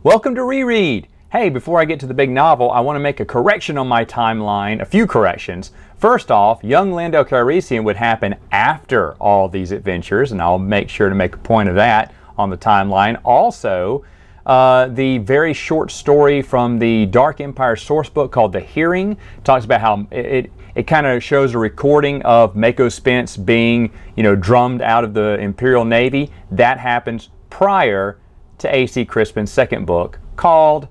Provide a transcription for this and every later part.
Welcome to Reread. Hey, before I get to the big novel, I want to make a correction on my timeline, a few corrections. First off, young Lando Calrissian would happen after all these adventures, and I'll make sure to make a point of that on the timeline. Also, the very short story from the Dark Empire sourcebook called The Hearing talks about how it kind of shows a recording of Mako Spence being, drummed out of the Imperial Navy. That happens prior to AC Crispin's second book called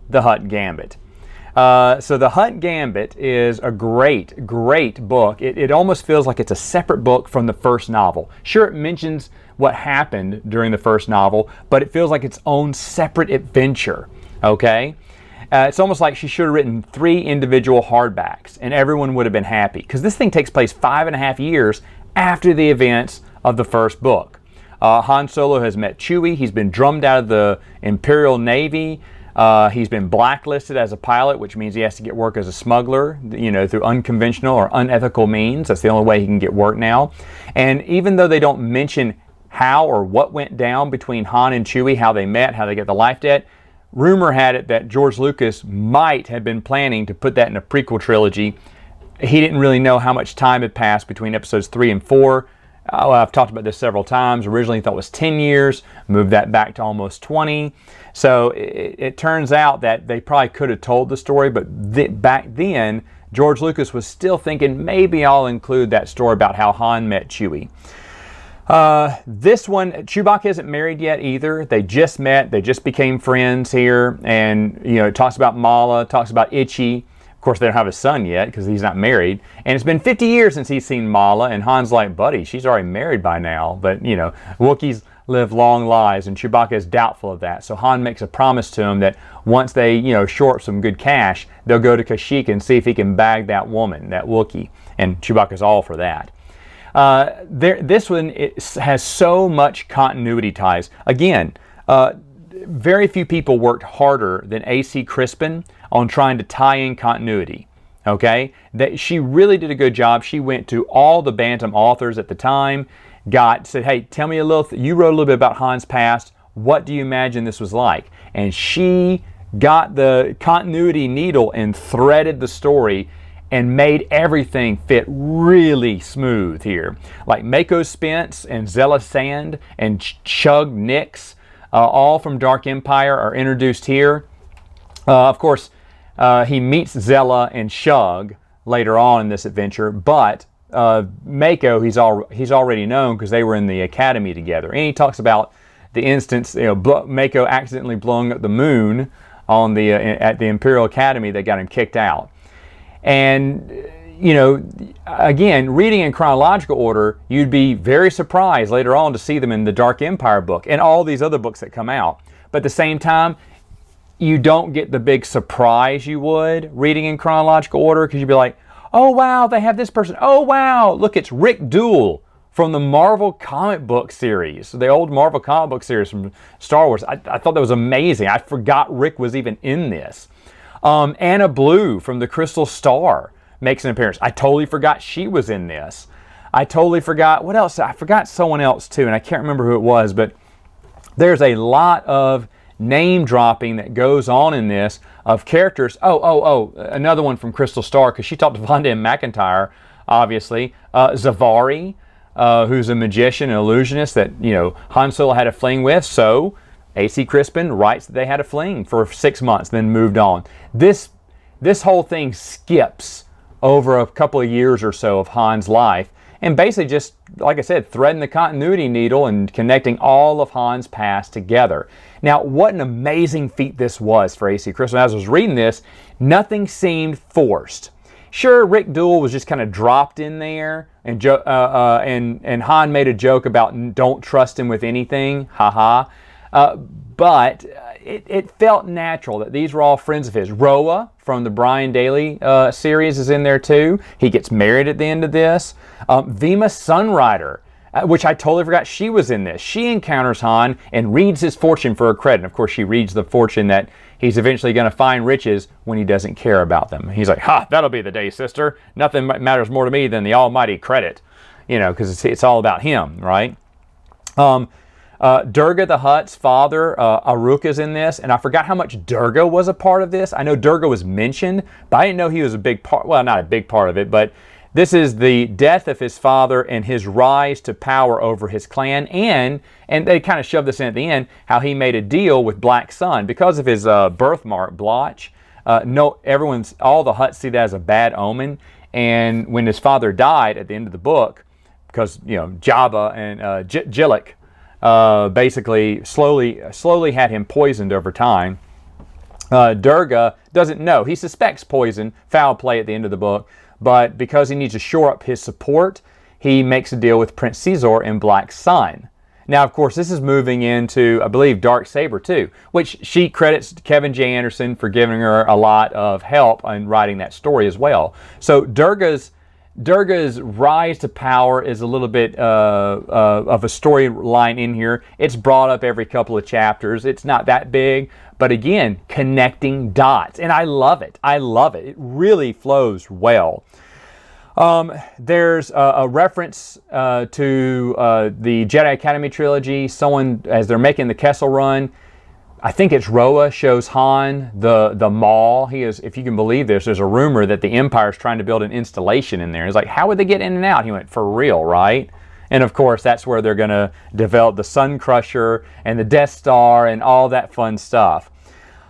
The Hutt Gambit. So The Hutt Gambit is a great book. It almost feels like it's a separate book from the first novel. Sure, it mentions what happened during the first novel, but it feels like its own separate adventure, okay? It's almost like she should have written 3 individual hardbacks and everyone would have been happy, because this thing takes place 5.5 years after the events of the first book. Han Solo has met Chewie. He's been drummed out of the Imperial Navy. He's been blacklisted as a pilot, which means he has to get work as a smuggler, through unconventional or unethical means. That's the only way he can get work now. And even though they don't mention how or what went down between Han and Chewie, how they met, how they get the life debt, rumor had it that George Lucas might have been planning to put that in a prequel trilogy. He didn't really know how much time had passed between episodes 3 and 4. I've talked about this several times. Originally thought it was 10 years, moved that back to almost 20. So it turns out that they probably could have told the story, but back then, George Lucas was still thinking, maybe I'll include that story about how Han met Chewie. This one, Chewbacca isn't married yet either. They just met, they just became friends here, and it talks about Mala, talks about Itchy. Of course, they don't have a son yet because he's not married. And it's been 50 years since he's seen Mala, and Han's like, buddy, she's already married by now. But, Wookiees live long lives, and Chewbacca is doubtful of that. So Han makes a promise to him that once they, shore up some good cash, they'll go to Kashyyyk and see if he can bag that woman, that Wookiee. And Chewbacca's all for that. This one has so much continuity ties. Again, very few people worked harder than AC Crispin on trying to tie in continuity. Okay, she really did a good job. She went to all the Bantam authors at the time, said, hey, tell me a little. You wrote a little bit about Han's past. What do you imagine this was like? And she got the continuity needle and threaded the story and made everything fit really smooth here. Like Mako Spence and Zella Sand and Chug Nix, all from Dark Empire, are introduced here. Of course, he meets Zella and Shug later on in this adventure, but Mako, he's already known because they were in the academy together. And he talks about the instance, Mako accidentally blowing up the moon on at the Imperial Academy that got him kicked out. And again, reading in chronological order, you'd be very surprised later on to see them in the Dark Empire book and all these other books that come out. But at the same time, you don't get the big surprise you would reading in chronological order, because you'd be like, oh wow, they have this person. Oh wow, look, it's Rick Duell from the Marvel comic book series, the old Marvel comic book series from Star Wars. I thought that was amazing. I forgot Rick was even in this. Anna Blue from the Crystal Star makes an appearance. I totally forgot she was in this. I totally forgot, what else? I forgot someone else too, and I can't remember who it was, but there's a lot of name dropping that goes on in this of characters. Another one from Crystal Star, because she talked to Vonda and McIntyre, obviously. Zavari, who's a magician, an illusionist that, Han Solo had a fling with, so AC Crispin writes that they had a fling for 6 months, then moved on. This whole thing skips over a couple of years or so of Han's life, and basically just, like I said, threading the continuity needle and connecting all of Han's past together. Now, what an amazing feat this was for AC Crispin. As I was reading this, nothing seemed forced. Sure, Rick Duell was just kind of dropped in there, and Han made a joke about don't trust him with anything, haha. But it felt natural that these were all friends of his. Roa from the Brian Daly series is in there too. He gets married at the end of this. Vima Sunrider, which I totally forgot she was in this. She encounters Han and reads his fortune for her credit. And of course, she reads the fortune that he's eventually going to find riches when he doesn't care about them. He's like, ha, that'll be the day, sister. Nothing matters more to me than the almighty credit, because it's all about him, right? Durga the Hutt's father, Aruka's in this, and I forgot how much Durga was a part of this. I know Durga was mentioned, but I didn't know he was a big part, well, not a big part of it, but this is the death of his father and his rise to power over his clan, and they kind of shoved this in at the end, how he made a deal with Black Sun. Because of his birthmark, blotch, all the Hutts see that as a bad omen, and when his father died at the end of the book, because, you know, Jabba and Jillik basically slowly had him poisoned over time. Durga doesn't know. He suspects poison, foul play at the end of the book, but because he needs to shore up his support, he makes a deal with Prince Caesar and Black Sun. Now, of course, this is moving into, I believe, Darksaber too, which she credits Kevin J. Anderson for giving her a lot of help in writing that story as well. So Durga's rise to power is a little bit of a storyline in here. It's brought up every couple of chapters. It's not that big, but again, connecting dots. And I love it. I love it. It really flows well. There's a reference to the Jedi Academy trilogy. Someone, as they're making the Kessel Run, I think it's Roa, shows Han the mall. He is, if you can believe this, there's a rumor that the Empire is trying to build an installation in there. It's like, how would they get in and out? He went, for real, right? And of course, that's where they're going to develop the Sun Crusher and the Death Star and all that fun stuff.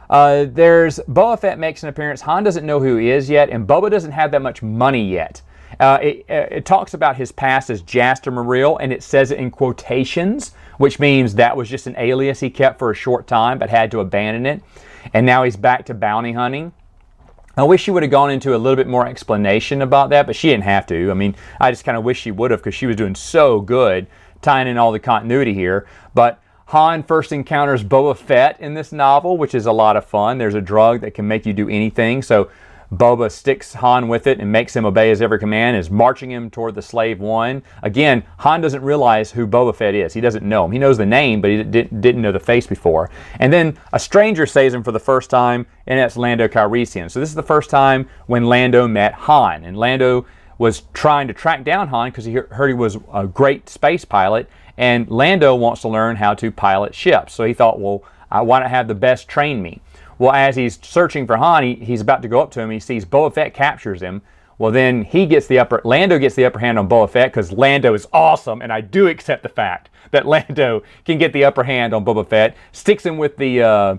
There's Boba Fett makes an appearance. Han doesn't know who he is yet, and Boba doesn't have that much money yet. It talks about his past as Jaster Mareel, and it says it in quotations, which means that was just an alias he kept for a short time but had to abandon it. And now he's back to bounty hunting. I wish she would have gone into a little bit more explanation about that, but she didn't have to. I mean, I just kind of wish she would have, because she was doing so good tying in all the continuity here. But Han first encounters Boba Fett in this novel, which is a lot of fun. There's a drug that can make you do anything, so Boba sticks Han with it and makes him obey his every command, is marching him toward the Slave One. Again, Han doesn't realize who Boba Fett is. He doesn't know him. He knows the name, but he didn't know the face before. And then a stranger saves him for the first time, and that's Lando Calrissian. So this is the first time when Lando met Han. And Lando was trying to track down Han because he heard he was a great space pilot, and Lando wants to learn how to pilot ships. So he thought, well, why not have the best train me? Well, as he's searching for Han, he's about to go up to him. He sees Boba Fett captures him. Well, then Lando gets the upper hand on Boba Fett, because Lando is awesome, and I do accept the fact that Lando can get the upper hand on Boba Fett. Sticks him with the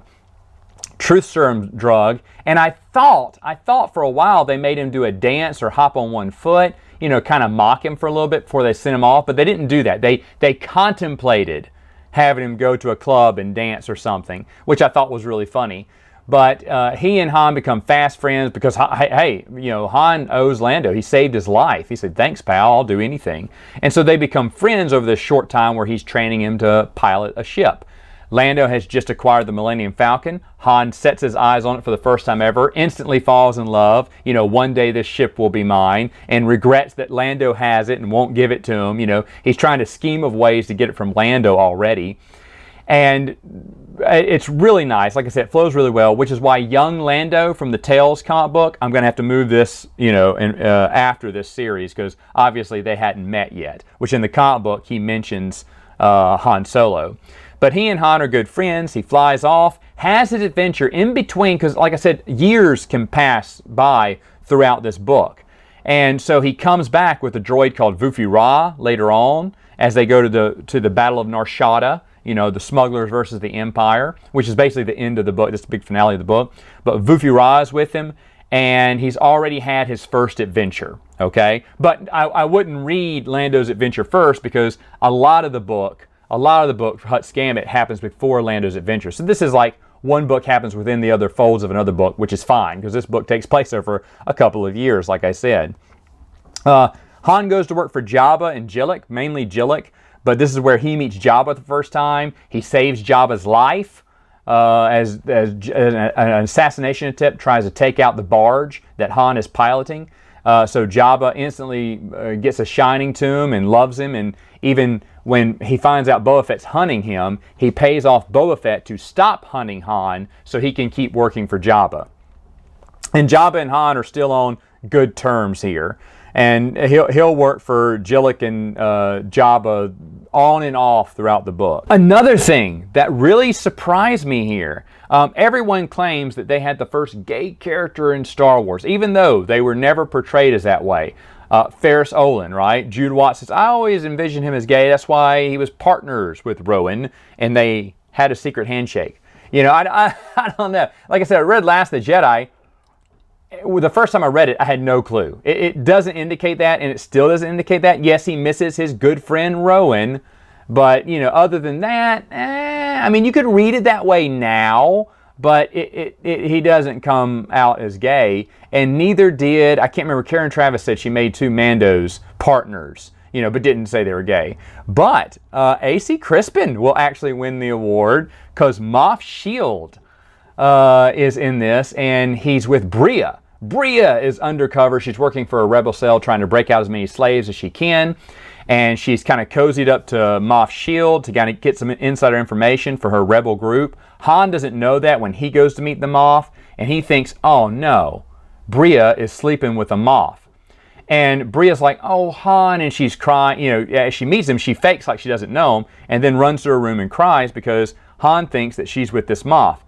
truth serum drug, and I thought for a while they made him do a dance or hop on one foot, you know, kind of mock him for a little bit before they sent him off. But they didn't do that. They contemplated having him go to a club and dance or something, which I thought was really funny. But he and Han become fast friends because, hey, you know, Han owes Lando. He saved his life. He said, thanks, pal, I'll do anything. And so they become friends over this short time where he's training him to pilot a ship. Lando has just acquired the Millennium Falcon. Han sets his eyes on it for the first time ever, instantly falls in love. You know, one day this ship will be mine, and regrets that Lando has it and won't give it to him. You know, he's trying to scheme of ways to get it from Lando already. And it's really nice. Like I said, it flows really well, which is why young Lando from the Tales comic book, I'm going to have to move this, you know, after this series, because obviously they hadn't met yet, which in the comic book he mentions Han Solo. But he and Han are good friends. He flies off, has his adventure in between, because like I said, years can pass by throughout this book. And so he comes back with a droid called Vufi Ra later on, as they go to the Battle of Nar Shaddaa, you know, the smugglers versus the Empire, which is basically the end of the book. That's the big finale of the book. But Vufi Ra is with him, and he's already had his first adventure, okay? But I wouldn't read Lando's adventure first, because a lot of the book, Hutt Gambit, happens before Lando's adventure. So this is like one book happens within the other folds of another book, which is fine, because this book takes place over a couple of years, like I said. Han goes to work for Jabba and Jillik, mainly Jillik, but this is where he meets Jabba the first time. He saves Jabba's life as an assassination attempt tries to take out the barge that Han is piloting. So Jabba instantly gets a shining to him and loves him, and even when he finds out Boba Fett's hunting him, he pays off Boba Fett to stop hunting Han so he can keep working for Jabba. And Jabba and Han are still on good terms here. And he'll work for Jillik and Jabba on and off throughout the book. Another thing that really surprised me here, everyone claims that they had the first gay character in Star Wars, even though they were never portrayed as that way. Ferris Olin, right? Jude Watts says, I always envisioned him as gay. That's why he was partners with Rowan, and they had a secret handshake. You know, I don't know. Like I said, I read Last of the Jedi. The first time I read it, I had no clue. It doesn't indicate that, and it still doesn't indicate that. Yes, he misses his good friend Rowan, but, you know, other than that, I mean, you could read it that way now, but he doesn't come out as gay, and neither did, I can't remember, Karen Travis said she made 2 Mandos partners, you know, but didn't say they were gay. But AC Crispin will actually win the award because Moff Shield is in this, and he's with Bria. Bria is undercover. She's working for a rebel cell trying to break out as many slaves as she can, and she's kind of cozied up to Moff Shield to kind of get some insider information for her rebel group. Han doesn't know that when he goes to meet the Moff, and he thinks, oh no, Bria is sleeping with a Moff. And Bria's like, oh, Han, and she's crying. You know, as she meets him, she fakes like she doesn't know him, and then runs to her room and cries because Han thinks that she's with this Moff.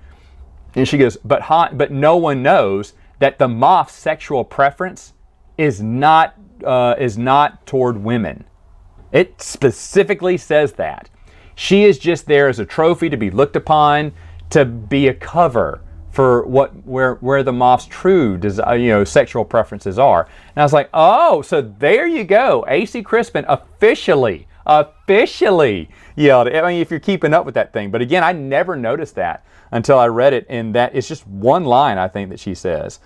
And she goes, but no one knows that the Moff's sexual preference is not toward women. It specifically says that. She is just there as a trophy to be looked upon, to be a cover for where the Moff's true sexual preferences are. And I was like, oh, so there you go. AC Crispin officially yelled. I mean, if you're keeping up with that thing. But again, I never noticed that until I read it, and that it's just one line, I think, that she says.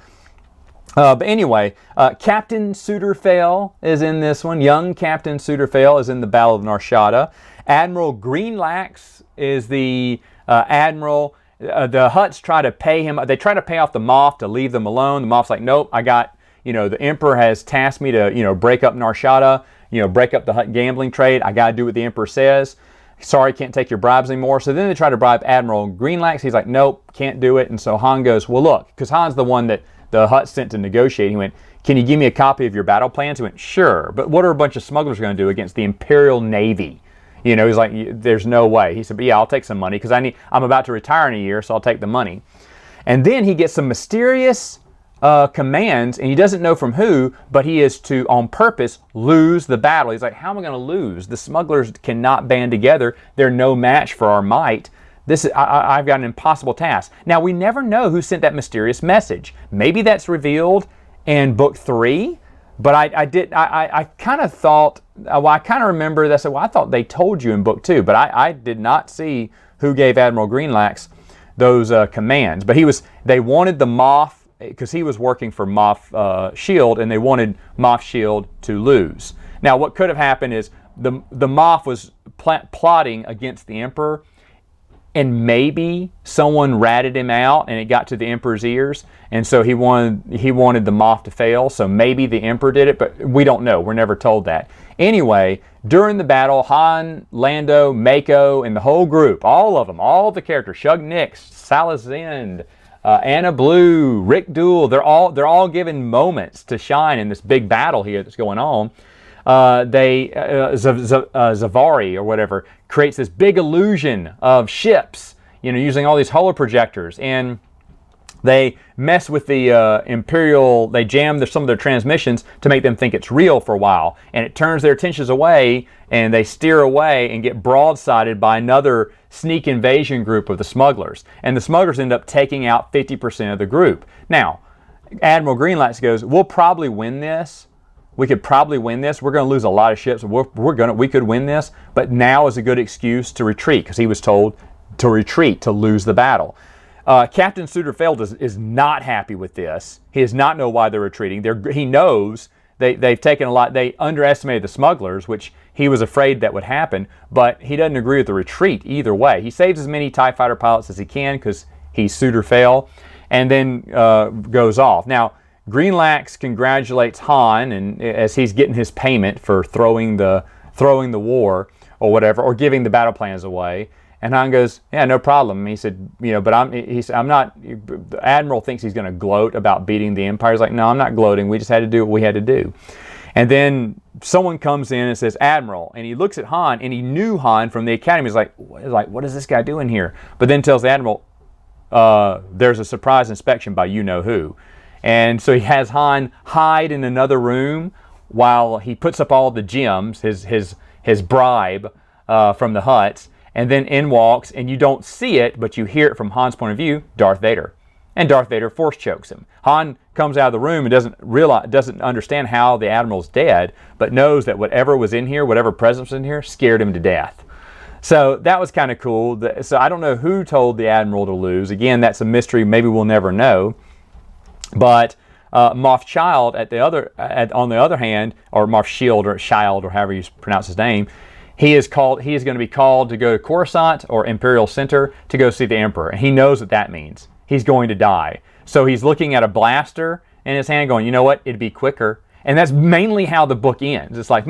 But anyway, Captain Suterfail is in this one. Young Captain Suterfail is in the Battle of Nar Shaddaa. Admiral Greenlax is the admiral. The Hutts try to pay him. They try to pay off the Moff to leave them alone. The Moff's like, nope, the Emperor has tasked me to, break up Nar Shaddaa, break up the Hutt gambling trade. I got to do what the Emperor says. Sorry, can't take your bribes anymore. So then they try to bribe Admiral Greenlax. He's like, nope, can't do it. And so Han goes, well, look, because Han's the one that the Hutt sent to negotiate. He went, can you give me a copy of your battle plans? He went, sure, but what are a bunch of smugglers going to do against the Imperial Navy? He's like, there's no way. He said, but yeah, I'll take some money because I'm about to retire in a year, so I'll take the money. And then he gets some mysterious commands, and he doesn't know from who, but he is to, on purpose, lose the battle. He's like, how am I going to lose? The smugglers cannot band together. They're no match for our might. I've got an impossible task. Now, we never know who sent that mysterious message. Maybe that's revealed in Book 3, but I kind of thought, I kind of remember that. I said, well, I thought they told you in Book 2, but I did not see who gave Admiral Greenlax those commands. But they wanted the Moff, because he was working for Moff Shield, and they wanted Moff Shield to lose. Now, what could have happened is the Moff was plotting against the Emperor, and maybe someone ratted him out, and it got to the Emperor's ears, and so he wanted the Moff to fail. So maybe the Emperor did it, but we don't know. We're never told that. Anyway, during the battle, Han, Lando, Mako, and the whole group, all of them, all the characters, Shug Nix, Salazend, Anna Blue, Rick Duel, they're all given moments to shine in this big battle here that's going on. Zavari or whatever creates this big illusion of ships, using all these holoprojectors, and they mess with the Imperial. They jam some of their transmissions to make them think it's real for a while, and it turns their attentions away, and they steer away and get broadsided by another sneak invasion group of the smugglers, and the smugglers end up taking out 50% of the group. Now, Admiral Greenlax goes, "We'll probably win this. We could probably win this. We're going to lose a lot of ships. We could win this, but now is a good excuse to retreat," because he was told to retreat to lose the battle. Captain Suterfail is not happy with this. He does not know why they're retreating. He knows they've taken a lot. They underestimated the smugglers, which he was afraid that would happen, but he doesn't agree with the retreat either way. He saves as many TIE fighter pilots as he can because he's Suterfail, and then goes off. Now, Greenlax congratulates Han, and as he's getting his payment for throwing the war or whatever, or giving the battle plans away. And Han goes, "Yeah, no problem." He said, but I'm not. The Admiral thinks he's going to gloat about beating the Empire. He's like, "No, I'm not gloating. We just had to do what we had to do." And then someone comes in and says, Admiral, and he looks at Han, and he knew Han from the Academy. He's like, what is this guy doing here? But then tells the Admiral, there's a surprise inspection by you-know-who. And so he has Han hide in another room while he puts up all the gems, his bribe from the Hutts, and then in walks, and you don't see it, but you hear it from Han's point of view, Darth Vader. And Darth Vader force chokes him. Han comes out of the room and doesn't understand how the Admiral's dead, but knows that whatever was in here, whatever presence was in here, scared him to death. So that was kind of cool. So I don't know who told the Admiral to lose. Again, that's a mystery. Maybe we'll never know. But Moff Child, on the other hand, or Moff Shield or Child, or however you pronounce his name, he is going to be called to go to Coruscant or Imperial Center to go see the Emperor, and he knows what that means. He's going to die. So he's looking at a blaster in his hand going, you know what, it'd be quicker. And that's mainly how the book ends. It's like,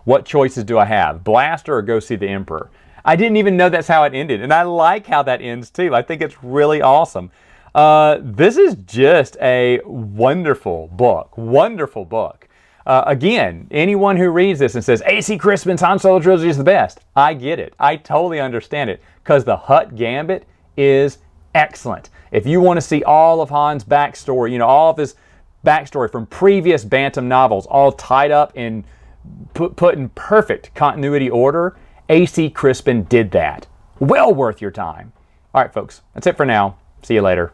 what choices do I have? Blaster or go see the Emperor? I didn't even know that's how it ended. And I like how that ends too. I think it's really awesome. This is just a wonderful book. Wonderful book. Again, anyone who reads this and says, AC Crispin's Han Solo trilogy is the best, I get it. I totally understand it. Because the Hutt Gambit is excellent. If you want to see all of Han's backstory, all of his backstory from previous Bantam novels, all tied up and put in perfect continuity order, AC Crispin did that. Well worth your time. All right, folks, that's it for now. See you later.